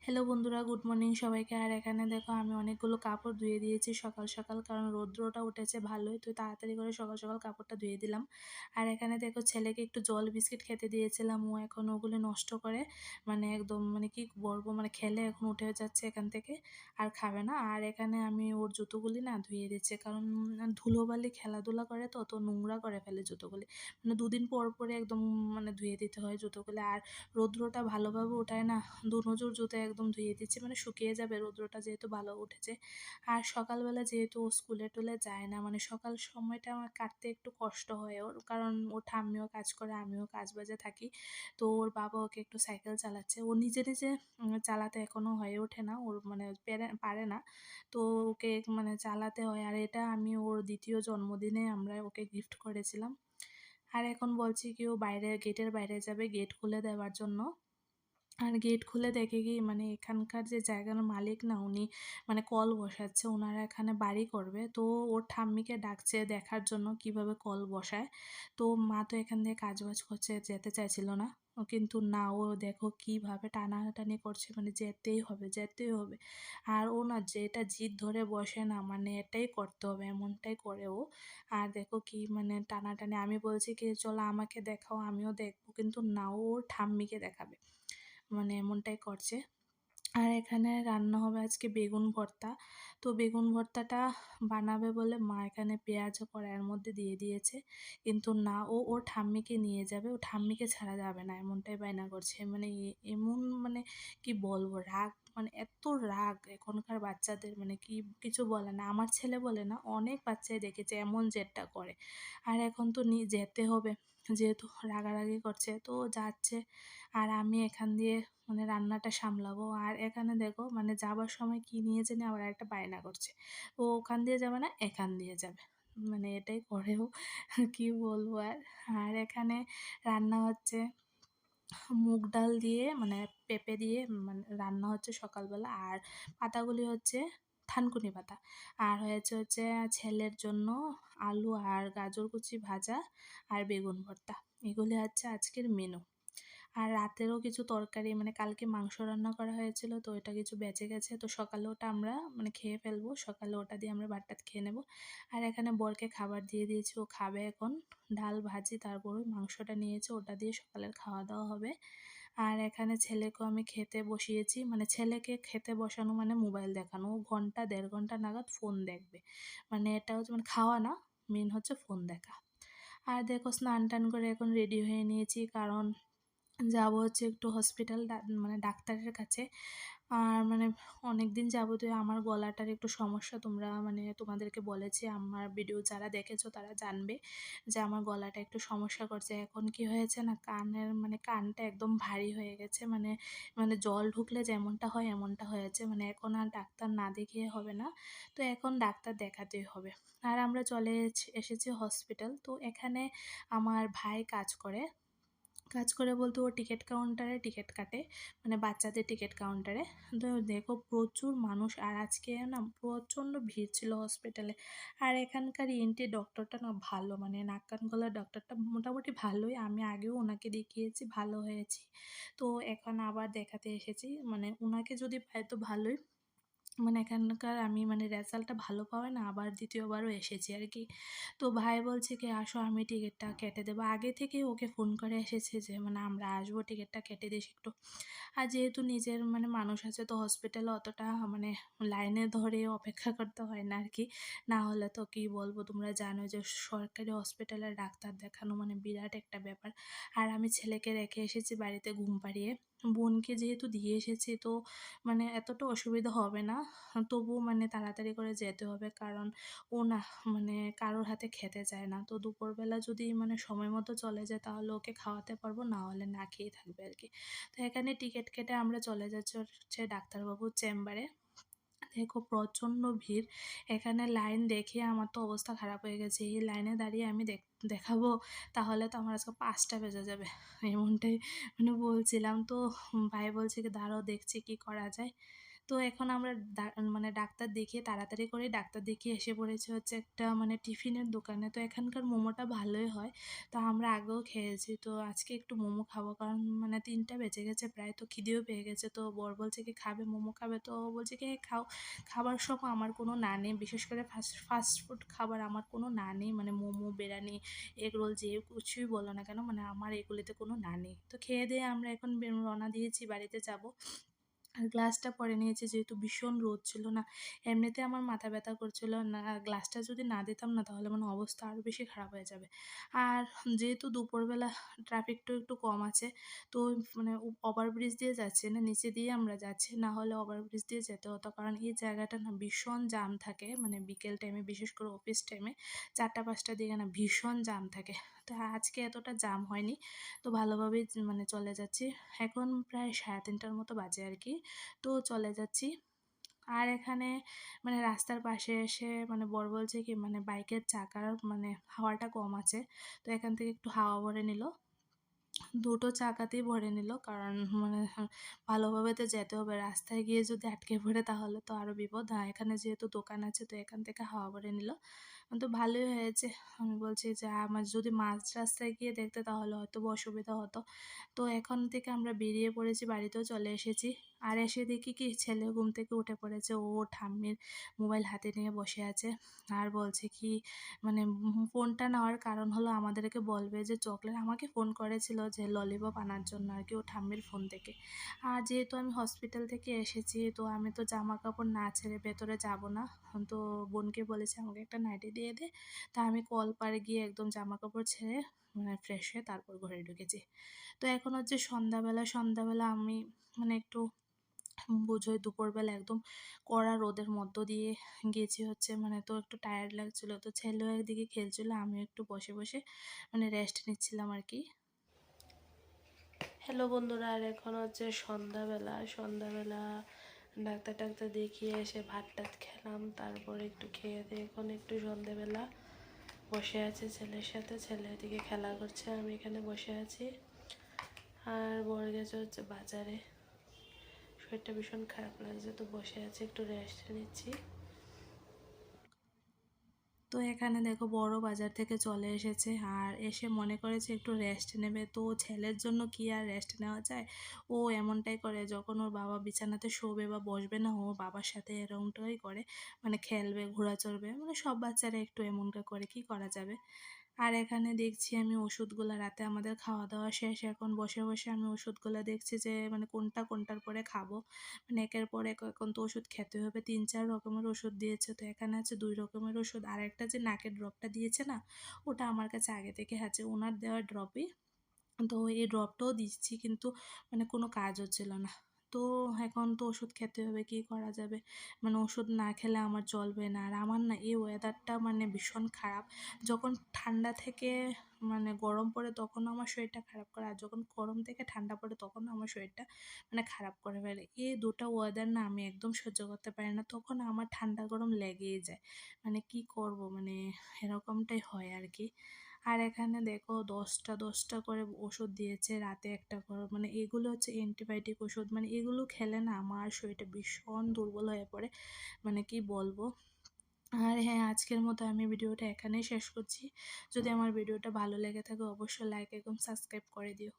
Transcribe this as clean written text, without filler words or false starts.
Hello বন্ধুরা, good morning সবাইকে। আর এখানে দেখো আমি অনেকগুলো কাপড় ধুয়ে দিয়েছি সকাল সকাল, কারণ রৌদ্রটা উঠেছে ভালোই, তো তাড়াতাড়ি করে সকাল সকাল কাপড়টা ধুয়ে দিলাম। আর এখানে দেখো ছেলেকে একটু জল বিস্কিট খেতে দিয়েছিলাম, ও এখন ওগুলো নষ্ট করে মানে একদম মানে কি বলবো, মানে খেলে এখন উঠে যাচ্ছে এখান থেকে, আর খাবে না। আর এখানে আমি ওর জুতোগুলি না ধুয়ে দিচ্ছি, কারণ ধুলোবালি খেলাধুলা করে তো তো নোংরা করে ফেলে জুতোগুলি, মানে দুদিন পর পরে একদম মানে ধুয়ে দিতে হয় জুতোগুলি। আর রৌদ্রটা ভালোভাবে ওঠায় না, দু নজর জুতো একদম ধুয়ে দিচ্ছি, মানে শুকিয়ে যাবে রৌদ্রটা যেহেতু ভালো উঠেছে। আর সকালবেলা যেহেতু ও স্কুলে টুলে যায় না, মানে সকাল সময়টা আমার কাটতে একটু কষ্ট হয় ওর, কারণ ওর ঠাম্মিও কাজ করে, আমিও কাজ বাজে থাকি। তো ওর বাবা ওকে একটু সাইকেল চালাচ্ছে, ও নিজে নিজে চালাতে এখনো হয়ে ওঠে না ওর, মানে পারে না। তো ওকে মানে চালাতে হয়। আর এটা আমি ওর দ্বিতীয় জন্মদিনে আমরা ওকে গিফট করেছিলাম। আর এখন বলছি কি ও বাইরে গেটের বাইরে যাবে গেট খুলে দেওয়ার জন্য। আর গেট খুলে দেখে কি মানে এখানকার যে জায়গার মালিক না, উনি মানে কল বসাচ্ছে, ওনারা এখানে বাড়ি করবে। তো ওর ঠাম্মিকে ডাকছে দেখার জন্য কিভাবে কল বসায়। তো মা তো এখান থেকে কাজবাজ করছে, যেতে চাইছিল না। ও কিন্তু না, ও দেখো কিভাবে টানাটানি করছে, মানে যেতেই হবে যেতেই হবে। আর ও না যেটা জিদ ধরে বসে না, মানে এটাই করতে হবে এমনটাই করে ও। আর দেখো কি মানে টানাটানি, আমি বলছি কি চলো আমাকে দেখাও আমিও দেখবো, কিন্তু না, ও ওর ঠাম্মিকে দেখাবে, মানে এমনটাই করছে। আর এখানে রান্না হবে আজকে বেগুন ভর্তা। তো বেগুন ভর্তাটা বানাবে বলে মা এখানে পেঁয়াজও কড়াইয়ের মধ্যে দিয়ে দিয়েছে, কিন্তু না, ও ওর ঠাম্মিকে নিয়ে যাবে, ও ঠাম্মিকে ছাড়া যাবে না এমনটাই বায়না করছে। মানে এমন মানে কি বলবো, রাগ মানে এত রাগ এখনকার বাচ্চাদের, মানে কি কিছু বলে না, আমার ছেলে বলে না, অনেক বাচ্চাই দেখেছে এমন জেদটা করে। আর এখন তো যেতে হবে, যেহেতু রাগারাগি করছে তো যাচ্ছে। আর আমি এখান দিয়ে মানে রান্নাটা সামলাবো। আর এখানে দেখো মানে যাবার সময় কি নিয়ে জানি আবার একটা বায়না করছে, ও ওখান দিয়ে যাবে না এখান দিয়ে যাবে, মানে এটাই করেও কি বলবো আর। আর এখানে রান্না হচ্ছে মুগ ডাল দিয়ে, মানে পেঁপে দিয়ে, মানে রান্না হচ্ছে সকালবেলা। আর পাতাগুলি হচ্ছে থানকুনি পাতা। আর হচ্ছে ছেলের জন্য আলু আর গাজর কুচি ভাজা আর বেগুন ভর্তা, এগুলি হচ্ছে আজকের মেনু। আর রাতেরও কিছু তরকারি, মানে কালকে মাংস রান্না করা হয়েছিল, তো এটা কিছু বেঁচে গেছে, তো সকালে ওটা আমরা মানে খেয়ে ফেলবো, সকালে ওটা দিয়ে আমরা ভাত টাত খেয়ে নেবো। আর এখানে বরকে খাবার দিয়ে দিয়েছি, ও খাবে এখন ডাল ভাজি, তারপর ওই মাংসটা নিয়েছে ওটা দিয়ে সকালের খাওয়া দাওয়া হবে। আর এখানে ছেলেকেও আমি খেতে বসিয়েছি, মানে ছেলেকে খেতে বসানো মানে মোবাইল দেখানো, ও ঘন্টা দেড় ঘন্টা নাগাদ ফোন দেখবে, মানে এটা হচ্ছে মানে খাওয়া না, মেন হচ্ছে ফোন দেখা। আর দেখো স্নান টান করে এখন রেডি হয়ে নিয়েছি, কারণ যাবো হচ্ছে একটু হসপিটাল, মানে ডাক্তারের কাছে। আর মানে অনেকদিন যাবতীয় আমার গলাটার একটু সমস্যা, তোমরা মানে তোমাদেরকে বলেছি, আমার ভিডিও যারা দেখেছো তারা জানবে যে আমার গলাটা একটু সমস্যা করছে। এখন কি হয়েছে না, কানের মানে কানটা একদম ভারী হয়ে গেছে, মানে মানে জল ঢুকলে যেমনটা হয় এমনটা হয়েছে, মানে এখন আর ডাক্তার না দেখিয়ে হবে না, তো এখন ডাক্তার দেখাতেই হবে। আর আমরা চলে এসেছি হসপিটাল। তো এখানে আমার ভাই কাজ করে, কাজ করে বলতে ও টিকিট কাউন্টারে টিকিট কাটে, মানে বাচ্চাদের টিকিট কাউন্টারে। তো দেখো প্রচুর মানুষ, আর আজকে না প্রচণ্ড ভিড় ছিল হসপিটালে। আর এখানকার ইএনটি ডক্টরটা না ভালো, মানে নাক কান গলার ডক্টরটা মোটামুটি ভালোই, আমি আগেও ওনাকে দেখিয়েছি, ভালো হয়েছি। তো এখন আবার দেখাতে এসেছি, মানে ওনাকে যদি পাই তো ভালোই, মানে এখানকার আমি মানে রেজাল্টটা ভালো পাওয়ায় না আবার দ্বিতীয়বারও এসেছি আর কি। তো ভাই বলছে কি আসো আমি টিকিটটা কেটে দেবো, আগে থেকেই ওকে ফোন করে এসেছে যে মানে আমরা আসবো, টিকিটটা কেটে দিস একটু। আর যেহেতু নিজের মানে মানুষ আছে, তো হসপিটালে অতটা মানে লাইনে ধরে অপেক্ষা করতে হয় না আর কি। না হলে তো কি বলবো, তোমরা জানো যে সরকারি হসপিটালে ডাক্তার দেখানো মানে বিরাট একটা ব্যাপার। আর আমি ছেলেকে রেখে এসেছি বাড়িতে ঘুম পাড়িয়ে, বোনকে যেহেতু দিয়ে এসেছি, তো মানে এতটা অসুবিধা হবে না। তবুও মানে তাড়াতাড়ি করে যেতে হবে, কারণ ও না মানে কারোর হাতে খেতে চায় না। তো দুপুরবেলা যদি মানে সময় মতো চলে যায় তাহলে ওকে খাওয়াতে পারবো, না হলে না খেয়েই থাকবে আর কি। তো এখানে টিকিট কেটে আমরা চলে যাচ্ছি হচ্ছে ডাক্তারবাবুর চেম্বারে। দেখো প্রচণ্ড ভিড়, এখানে লাইন দেখে আমার তো অবস্থা খারাপ হয়ে গেছে, এই লাইনে দাঁড়িয়ে আমি দেখাবো, তাহলে তো আমার আজকে 5টা বেজে যাবে, এমনটাই মানে বলছিলাম। তো ভাই বলছে কি দাঁড়াও দেখছি কি করা যায়। তো এখন আমরা মানে ডাক্তার দেখিয়ে তাড়াতাড়ি করে ডাক্তার দেখিয়ে এসে পড়েছি হচ্ছে একটা মানে টিফিনের দোকানে। তো এখানকার মোমোটা ভালোই হয়। তো আমরা আগেও খেয়েছি। তো আজকে একটু মোমো খাবো, কারণ মানে ৩টা বেজে গেছে প্রায়, তো খিদেও পেয়ে গেছে। তো বর বলছে কি খাবে, মোমো খাবে? তো ও বলছে কি "হ্যাঁ, খাও।" খাবার সময় আমার কোনো না নেই। বিশেষ করে ফাস্ট ফুড খাবার আমার কোনো না নেই। মানে মোমো, বিরিয়ানি, এগরোল যে কিছুই বলো না কেন, মানে আমার এগুলিতে কোনো না নেই। তো খেয়ে দেয়ে আমরা এখন রওনা দিয়েছি, বাড়িতে যাবো। আর গ্লাসটা পরে নিয়েছি যেহেতু ভীষণ রোদ ছিল না। এমনিতে আমার মাথা ব্যথা করছিল না, গ্লাসটা যদি না দিতাম না তাহলে মানে অবস্থা আরও বেশি খারাপ হয়ে যাবে। আর যেহেতু দুপুরবেলা ট্রাফিকটাও একটু কম আছে, তো মানে ওভারব্রিজ দিয়ে যাচ্ছি না, নিচে দিয়ে আমরা যাচ্ছি। না হলে ওভারব্রিজ দিয়ে যেতে হতো, কারণ এই জায়গাটা না ভীষণ জ্যাম থাকে, মানে বিকেল টাইমে বিশেষ করে অফিস টাইমে ৪টা-৫টার দিকে না ভীষণ জ্যাম থাকে। তো আজকে এতটা জ্যাম হয়নি। তো ভালোভাবেই মানে চলে যাচ্ছি। এখন প্রায় ৩:৩০টার মতো বাজে আরকি। তো চলে যাচ্ছি। আর এখানে মানে রাস্তার পাশে এসে মানে বর বলছে কি মানে বাইকের চাকার মানে হাওয়াটা কম আছে। তো এখান থেকে একটু হাওয়া ভরে নিল। দুটো চাকাতেই ভরে নিল, কারণ মানে ভালোভাবে তো যেতে হবে। রাস্তায় গিয়ে যদি আটকে পড়ে তাহলে তো আরো বিপদ। এখানে যেহেতু দোকান আছে তো এখান থেকে হাওয়া ভরে নিল। তো ভালোই হয়েছে। আমি বলছি যে আমার যদি মাঝ রাস্তায় গিয়ে দেখতে তাহলে হয়তোবা অসুবিধা হতো। তো এখন থেকে আমরা বেরিয়ে পড়েছি, বাড়িতেও চলে এসেছি। আর এসে দেখি কি ছেলে ঘুম থেকে উঠে পড়েছে। ও ঠাম্মির মোবাইল হাতে নিয়ে বসে আছে। আর বলছে কি মানে ফোনটা নেওয়ার কারণ হলো আমাদেরকে বলবে যে চকলেট, আমাকে ফোন করেছিল যে ললিপপ আনার জন্য আরকি ওর ঠাম্মির ফোন থেকে। আর যেহেতু আমি হসপিটাল থেকে এসেছি তো আমি তো জামাকাপড় না ছেড়ে ভেতরে যাব না। তো বোনকে বলেছি আমাকে একটা নাইটি দিয়ে দে। তা আমি কলপাড়ে গিয়ে একদম জামাকাপড় ছেড়ে মানে ফ্রেশ হয়ে তারপর ঘরে ঢুকেছি। তো এখন হচ্ছে সন্ধ্যাবেলা আমি মানে একটু বুঝোই দুপুরবেলা একদম কড়া রোদের মধ্য দিয়ে গেছি হচ্ছে, মানে তো একটু টায়ার্ড লাগছিল। তো ছেলেও একদিকে খেলছিল, আমিও একটু বসে মানে রেস্ট নিচ্ছিলাম আরকি। হ্যালো বন্ধুরা, আর এখন হচ্ছে সন্ধ্যাবেলা ডাক্তার দেখিয়ে এসে ভাত টাত খেলাম, তারপরে একটু খেয়ে দিয়ে এখন একটু সন্ধ্যাবেলা বসে আছে ছেলের সাথে। ছেলে এদিকে খেলা করছে, আমি এখানে বসে আছি। আর বর গেছে হচ্ছে বাজারে। শরীরটা ভীষণ খারাপ লাগছে, তো বসে আছি একটু রেস্ট নিচ্ছি। তো এখানে দেখো বড় বাজার থেকে চলে এসেছে, আর এসে মনে করেছে একটু রেস্ট নেবে। তো ছেলের জন্য কি আর রেস্ট নেওয়া যায়, ও এমনটাই করে যখন ওর বাবা বিছানাতে শোবে বা বসবে না ও বাবার সাথে এরকমটাই করে, মানে খেলবে, ঘোরা চড়বে, মানে সব বাচ্চারা একটু এমনটা করে, কি করা যাবে। আর এখানে দেখছি আমি ওষুধগুলা, রাতে আমাদের খাওয়া দাওয়া শেষ, এখন বসে আমি ওষুধগুলা দেখছি যে মানে কোনটার পরে খাবো। মানে একের পর এক এখন তো ওষুধ খেতে হবে, ৩-৪ রকমের ওষুধ দিয়েছে। তো এখানে আছে ২ রকমের ওষুধ। আর একটা যে নাকের ড্রপটা দিয়েছে না, ওটা আমার কাছে আগে থেকে আছে, ওনার দেওয়া ড্রপই। তো এই ড্রপটাও দিচ্ছি কিন্তু মানে কোনো কাজ হচ্ছিল না। তো এখন তো ওষুধ খেতে হবে, কি করা যাবে? মানে ওষুধ না খেলে আমার চলবে না। আর আমার না এই ওয়েদারটা মানে ভীষণ খারাপ। যখন ঠান্ডা থেকে মানে গরম পড়ে তখনও আমার শরীরটা খারাপ করে, আর যখন গরম থেকে ঠান্ডা পড়ে তখনও আমার শরীরটা মানে খারাপ করে ফেলে। এই ২ টা ওয়েদার না আমি একদম সহ্য করতে পারি না। তখন আমার ঠান্ডা গরম লেগেই যায়। মানে কি করব, মানে এরকমটাই হয় আরকি। আর এখানে দেখো ১০টা করে ওষুধ দিয়েছে, রাতে একটা করে, মানে এগুলো হচ্ছে অ্যান্টিবায়োটিক ওষুধ। মানে এগুলো খেলে না আমার শরীরটা ভীষণ দুর্বল হয়ে পড়ে, মানে কি বলবো। আর হ্যাঁ, আজকের মতো আমি ভিডিওটা এখানেই শেষ করছি। যদি আমার ভিডিওটা ভালো লেগে থাকে অবশ্যই লাইক এবং সাবস্ক্রাইব করে দিও।